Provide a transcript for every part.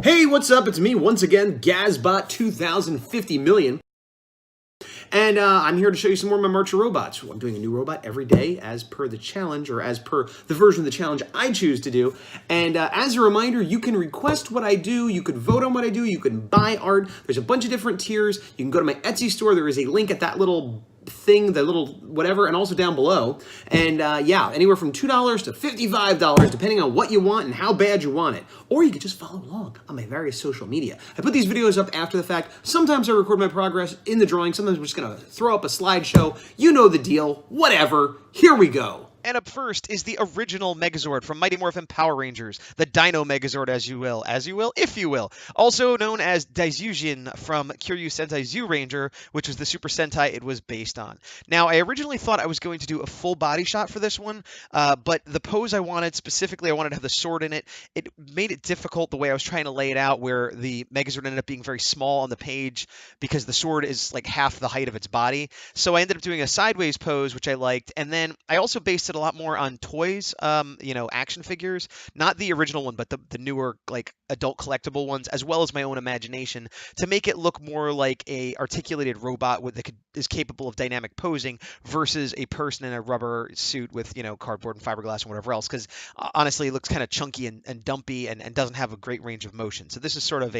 Hey, what's up? It's me once again, Gazbot 2050 million. And I'm here to show you some more of my Marcher robots. I'm doing a new robot every day as per the challenge, or as per the version of the challenge I choose to do. And as a reminder, you can request what I do, you can vote on what I do, you can buy art. There's a bunch of different tiers. You can go to my Etsy store. There is a link at that little thing, the little whatever, and also down below. And yeah, anywhere from $2 to $55, depending on what you want and how bad you want it. Or you could just follow along on my various social media. I put these videos up after the fact. Sometimes I record my progress in the drawing. Sometimes I'm just gonna throw up a slideshow. You know the deal. Whatever. Here we go. And up first is the original Megazord from Mighty Morphin Power Rangers, the Dino Megazord, as you will, if you will. Also known as Daizujin from Kyoryu Sentai Zyuranger, which was the Super Sentai it was based on. Now, I originally thought I was going to do a full body shot for this one, but the pose I wanted, specifically I wanted to have the sword in it, it made it difficult the way I was trying to lay it out, where the Megazord ended up being very small on the page because the sword is like half the height of its body. So I ended up doing a sideways pose, which I liked, and then I also based it a lot more on toys, action figures, not the original one, but the newer like adult collectible ones, as well as my own imagination, to make it look more like a articulated robot that is capable of dynamic posing versus a person in a rubber suit with cardboard and fiberglass and whatever else. Because honestly, it looks kind of chunky and dumpy and doesn't have a great range of motion. So this is sort of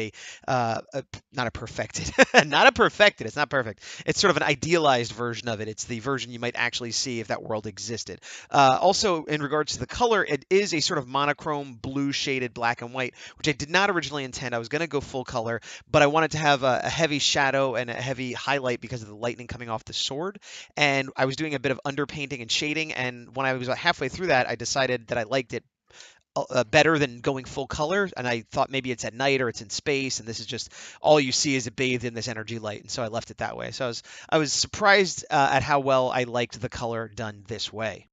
not a perfected, not a perfected. It's not perfect. It's sort of an idealized version of it. It's the version you might actually see if that world existed. Also, in regards to the color, it is a sort of monochrome blue shaded black and white, which I did not originally intend. I was going to go full color, but I wanted to have a heavy shadow and a heavy highlight because of the lightning coming off the sword. And I was doing a bit of underpainting and shading. And when I was halfway through that, I decided that I liked it better than going full color, and I thought maybe it's at night or it's in space, and this is just all you see is it bathed in this energy light, and so I left it that way. So I was surprised at how well I liked the color done this way.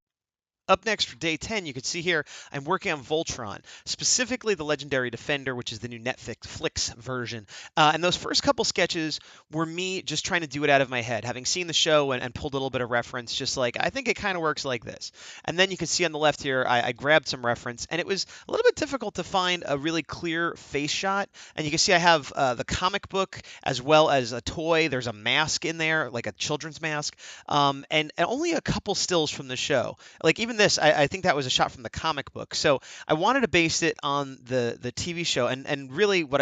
Up next for day 10, you can see here I'm working on Voltron, specifically the Legendary Defender, which is the new Netflix version. And those first couple sketches were me just trying to do it out of my head, having seen the show and pulled a little bit of reference, just like, I think it kind of works like this. And then you can see on the left here, I grabbed some reference, and it was a little bit difficult to find a really clear face shot. And you can see I have the comic book as well as a toy. There's a mask in there, like a children's mask, and only a couple stills from the show. Like even this, I think that was a shot from the comic book. So I wanted to base it on the TV show, and really what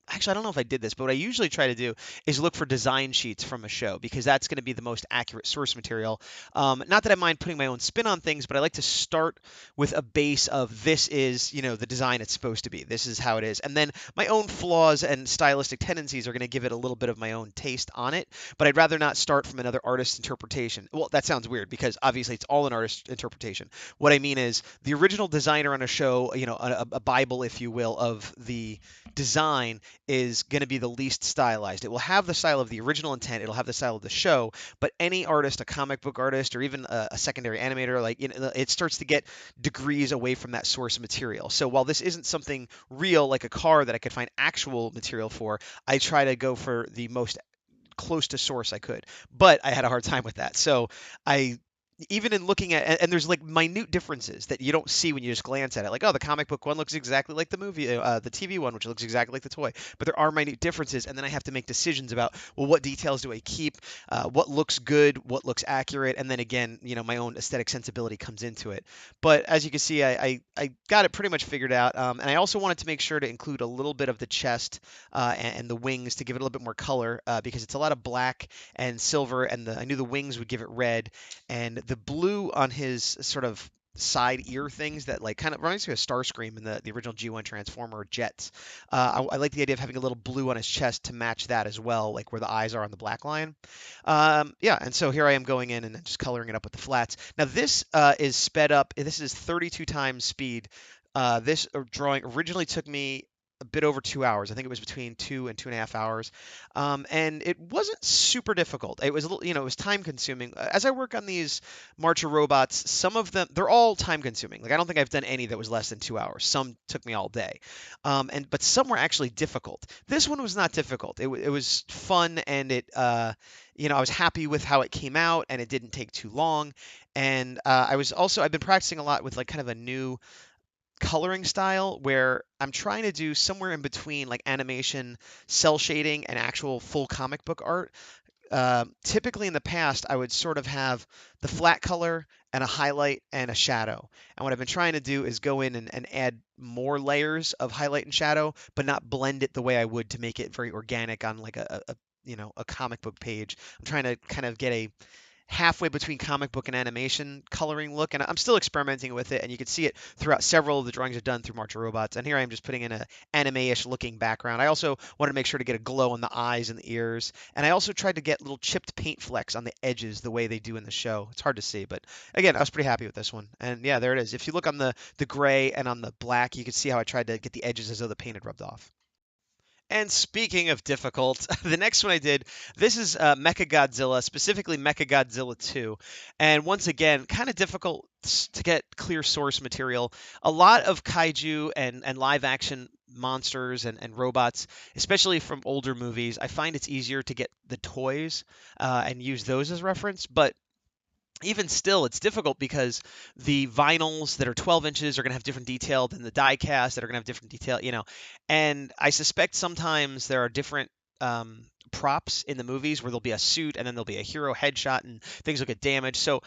actually, I don't know if I did this, but what I usually try to do is look for design sheets from a show, because that's going to be the most accurate source material. Not that I mind putting my own spin on things, but I like to start with a base of this is, the design it's supposed to be. This is how it is. And then my own flaws and stylistic tendencies are going to give it a little bit of my own taste on it, but I'd rather not start from another artist's interpretation. Well, that sounds weird because obviously it's all an artist's interpretation. What I mean is the original designer on a show, a Bible, if you will, of the design is going to be the least stylized. It will have the style of the original intent. It'll have the style of the show, but any artist, a comic book artist, or even a secondary animator, it starts to get degrees away from that source material. So while this isn't something real, like a car that I could find actual material for, I try to go for the most close to source I could, but I had a hard time with that. So I even in looking at, and there's like minute differences that you don't see when you just glance at it, like, oh, the comic book one looks exactly like the movie, the TV one, which looks exactly like the toy, but there are minute differences, and then I have to make decisions about, well, what details do I keep, what looks good, what looks accurate, and then again, my own aesthetic sensibility comes into it. But as you can see, I got it pretty much figured out, and I also wanted to make sure to include a little bit of the chest and the wings to give it a little bit more color, because it's a lot of black and silver, and I knew the wings would give it red, and the blue on his sort of side ear things that like kind of reminds me of Starscream in the original G1 Transformer jets. I like the idea of having a little blue on his chest to match that as well, like where the eyes are on the black line. Yeah, and so here I am going in and just coloring it up with the flats. Now this is sped up. This is 32 times speed. This drawing originally took me a bit over 2 hours. I think it was between 2 and 2.5 hours. And it wasn't super difficult. It was a little, it was time consuming. As I work on these Marcher robots, some of them, they're all time consuming. Like I don't think I've done any that was less than 2 hours. Some took me all day. But some were actually difficult. This one was not difficult. It was fun, and I was happy with how it came out, and it didn't take too long. And I've been practicing a lot with like kind of a new coloring style where I'm trying to do somewhere in between like animation, cell shading, and actual full comic book art. Typically in the past, I would sort of have the flat color and a highlight and a shadow. And what I've been trying to do is go in and add more layers of highlight and shadow, but not blend it the way I would to make it very organic on like a comic book page. I'm trying to kind of get a halfway between comic book and animation coloring look, and I'm still experimenting with it, and you can see it throughout several of the drawings I've done through March of Robots. And here I am just putting in a anime-ish looking background. I also wanted to make sure to get a glow on the eyes and the ears, and I also tried to get little chipped paint flecks on the edges the way they do in the show. It's hard to see, but again, I was pretty happy with this one. And yeah, there it is. If you look on the gray and on the black, you can see how I tried to get the edges as though the paint had rubbed off. And speaking of difficult, the next one I did, this is Mechagodzilla, specifically Mechagodzilla 2. And once again, kind of difficult to get clear source material. A lot of kaiju and live action monsters and robots, especially from older movies. I find it's easier to get the toys and use those as reference. But even still, it's difficult because the vinyls that are 12 inches are going to have different detail than the die cast that are going to have different detail. And I suspect sometimes there are different props in the movies where there'll be a suit and then there'll be a hero headshot and things will get damaged. So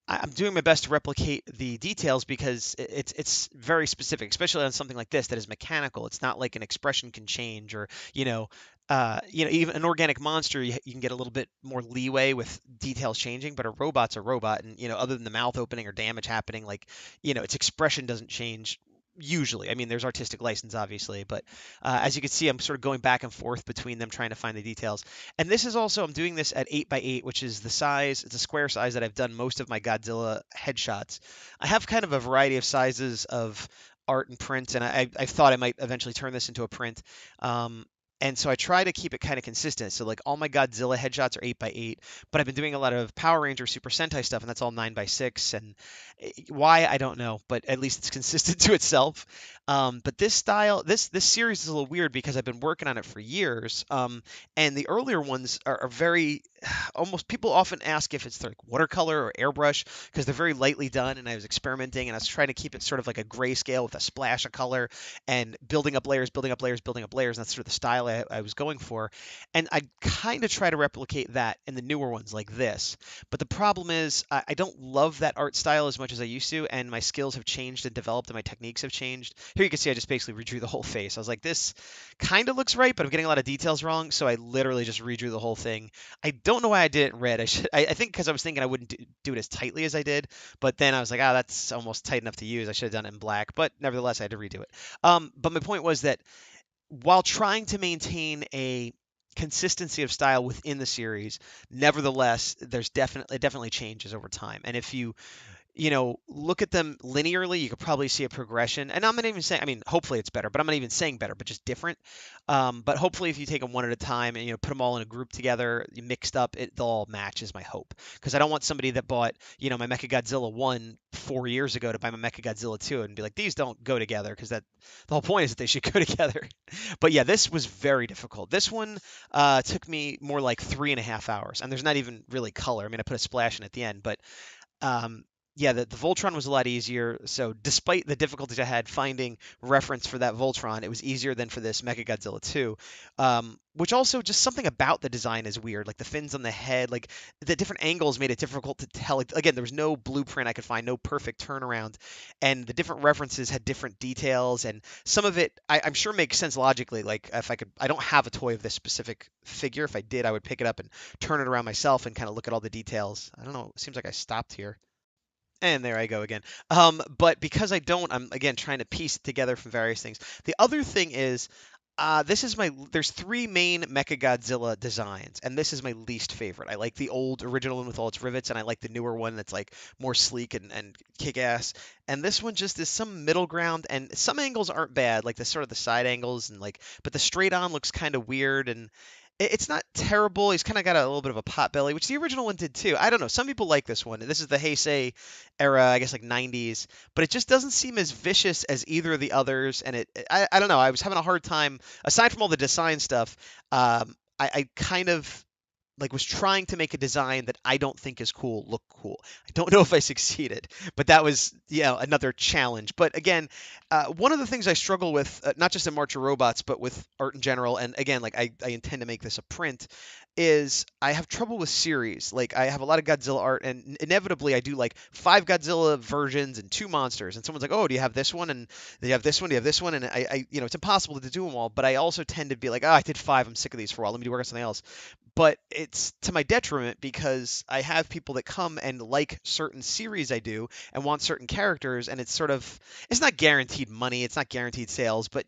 I'm doing my best to replicate the details because it's very specific, especially on something like this that is mechanical. It's not like an expression can change or, even an organic monster, you can get a little bit more leeway with details changing, but a robot's a robot, and other than the mouth opening or damage happening, like its expression doesn't change usually. I mean, there's artistic license, obviously, but as you can see, I'm sort of going back and forth between them trying to find the details. And this is also, I'm doing this at 8 by 8, which is the size, it's a square size that I've done most of my Godzilla headshots. I have kind of a variety of sizes of art and print, and I thought I might eventually turn this into a print. And so I try to keep it kind of consistent. So like all my Godzilla headshots are 8 by 8, but I've been doing a lot of Power Ranger Super Sentai stuff, and that's all 9 by 6. And why, I don't know, but at least it's consistent to itself. But this style, this series is a little weird because I've been working on it for years. And the earlier ones are very almost, people often ask if it's like watercolor or airbrush because they're very lightly done. And I was experimenting and I was trying to keep it sort of like a grayscale with a splash of color and building up layers, building up layers, building up layers. And that's sort of the style I was going for. And I kind of try to replicate that in the newer ones like this. But the problem is I don't love that art style as much as I used to, and my skills have changed and developed and my techniques have changed. Here you can see I just basically redrew the whole face. I was like, this kind of looks right, but I'm getting a lot of details wrong, so I literally just redrew the whole thing. I don't know why I did it in red. I think because I was thinking I wouldn't do it as tightly as I did, but then I was like, that's almost tight enough to use. I should have done it in black, but nevertheless, I had to redo it. But my point was that while trying to maintain a consistency of style within the series, nevertheless, it definitely changes over time. And if you look at them linearly, you could probably see a progression. And I'm not even saying, I mean, hopefully it's better, but I'm not even saying better, but just different. But hopefully if you take them one at a time and, put them all in a group together, mixed up, they'll all match is my hope. Because I don't want somebody that bought, my Mechagodzilla 1 4 years ago to buy my Mechagodzilla 2 and be like, these don't go together, because the whole point is that they should go together. But yeah, this was very difficult. This one took me more like 3.5 hours, and there's not even really color. I mean, I put a splash in at the end, but yeah, the Voltron was a lot easier. So despite the difficulties I had finding reference for that Voltron, it was easier than for this Mechagodzilla 2. Which also, just something about the design is weird, like the fins on the head, like the different angles made it difficult to tell. Like, again, there was no blueprint I could find, no perfect turnaround, and the different references had different details, and some of it I'm sure makes sense logically. Like if I don't have a toy of this specific figure. If I did, I would pick it up and turn it around myself and kind of look at all the details. I don't know. It seems like I stopped here. And there I go again. But because I don't, I'm again trying to piece it together from various things. The other thing is, there's three main Mechagodzilla designs, and this is my least favorite. I like the old original one with all its rivets, and I like the newer one that's like more sleek and kick-ass. And this one just is some middle ground, and some angles aren't bad, like the sort of the side angles, and like, but the straight on looks kind of weird, and it's not terrible. He's kind of got a little bit of a pot belly, which the original one did too. I don't know. Some people like this one. This is the Heisei era, I guess like 90s, but it just doesn't seem as vicious as either of the others. And I don't know. I was having a hard time, aside from all the design stuff. I kind of like was trying to make a design that I don't think is cool look cool. I don't know if I succeeded, but that was another challenge. But again, one of the things I struggle with, not just in March of Robots, but with art in general, and again, like I intend to make this a print, is I have trouble with series. Like I have a lot of Godzilla art, and inevitably I do like 5 Godzilla versions and 2 monsters, and someone's like, "Oh, do you have this one? And do you have this one? Do you have this one?" And it's impossible to do them all. But I also tend to be like, "Oh, I did 5. I'm sick of these for a while. Let me work on something else." But it's to my detriment because I have people that come and like certain series I do and want certain characters, and it's not guaranteed money, it's not guaranteed sales, but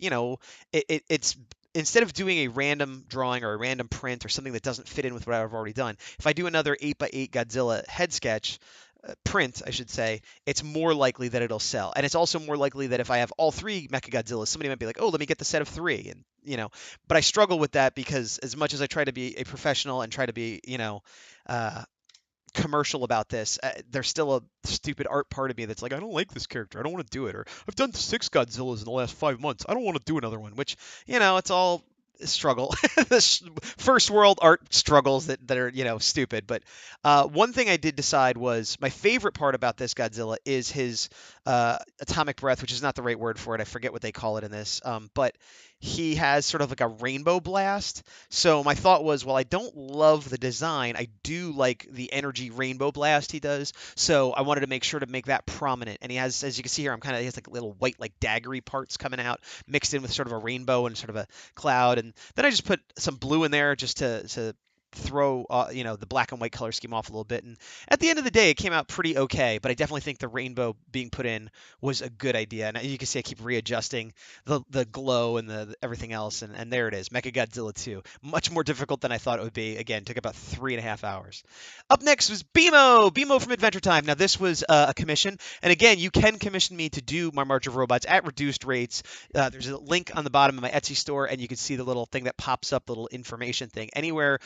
it's instead of doing a random drawing or a random print or something that doesn't fit in with what I've already done, if I do another 8x8 Godzilla head sketch, print, I should say, it's more likely that it'll sell. And it's also more likely that if I have all 3 Mechagodzillas, somebody might be like, "Oh, let me get the set of 3." And but I struggle with that because as much as I try to be a professional and try to be, uh, commercial about this, there's still a stupid art part of me that's like, I don't like this character. I don't want to do it. Or I've done 6 Godzillas in the last 5 months. I don't want to do another one, which, it's all struggle. This first world art struggles that are, stupid. But one thing I did decide was my favorite part about this Godzilla is his atomic breath, which is not the right word for it. I forget what they call it in this. But he has sort of like a rainbow blast. So my thought was, well, I don't love the design. I do like the energy rainbow blast he does. So I wanted to make sure to make that prominent. And he has, as you can see here, he has like little white, like daggery parts coming out mixed in with sort of a rainbow and sort of a cloud. And then I just put some blue in there just to throw the black and white color scheme off a little bit. And at the end of the day, it came out pretty okay, but I definitely think the rainbow being put in was a good idea. And you can see I keep readjusting the glow and the everything else, and there it is, Mechagodzilla 2. Much more difficult than I thought it would be. Again, took about 3.5 hours. Up next was Beemo from Adventure Time. Now this was a commission, and again, you can commission me to do my March of Robots at reduced rates. There's a link on the bottom of my Etsy store, and you can see the little thing that pops up, the little information thing. Anywhere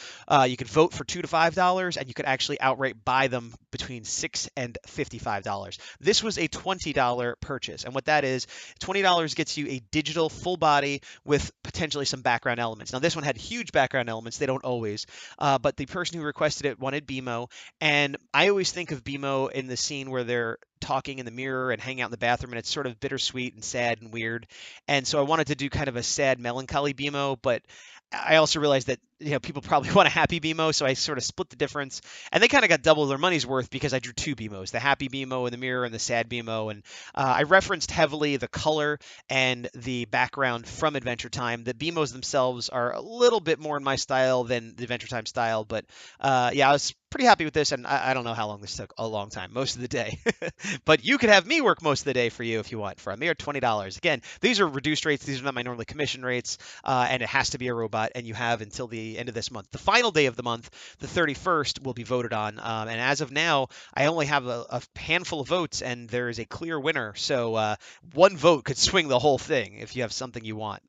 you could vote for $2 to $5, and you could actually outright buy them between $6 and $55. This was a $20 purchase, and what that is, $20 gets you a digital full body with potentially some background elements. Now, this one had huge background elements. They don't always, but the person who requested it wanted Beemo, and I always think of Beemo in the scene where they're talking in the mirror and hanging out in the bathroom, and it's sort of bittersweet and sad and weird. And so I wanted to do kind of a sad, melancholy Beemo, but I also realized that people probably want a happy Beemo, so I sort of split the difference, and they kind of got double their money's worth because I drew 2 Beemos, the happy Beemo in the mirror and the sad Beemo, and I referenced heavily the color and the background from Adventure Time. The Beemos themselves are a little bit more in my style than the Adventure Time style, but I was pretty happy with this, and I don't know how long this took. A long time, most of the day. But you could have me work most of the day for you if you want, for a mere $20. Again, these are reduced rates. These are not my normally commission rates, and it has to be a robot, and you have until the end of this month. The final day of the month, the 31st, will be voted on, and as of now, I only have a handful of votes, and there is a clear winner, so one vote could swing the whole thing if you have something you want.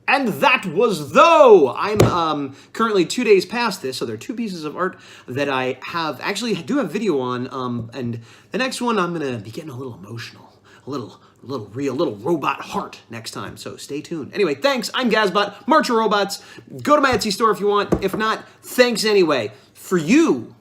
And that was Though! I'm currently 2 days past this, so there are 2 pieces of art that I do have video on, and the next one I'm going to be getting a little emotional, a little real, little robot heart next time, so stay tuned. Anyway, thanks, I'm Gazbot, March of Robots. Go to my Etsy store if you want. If not, thanks anyway. For you,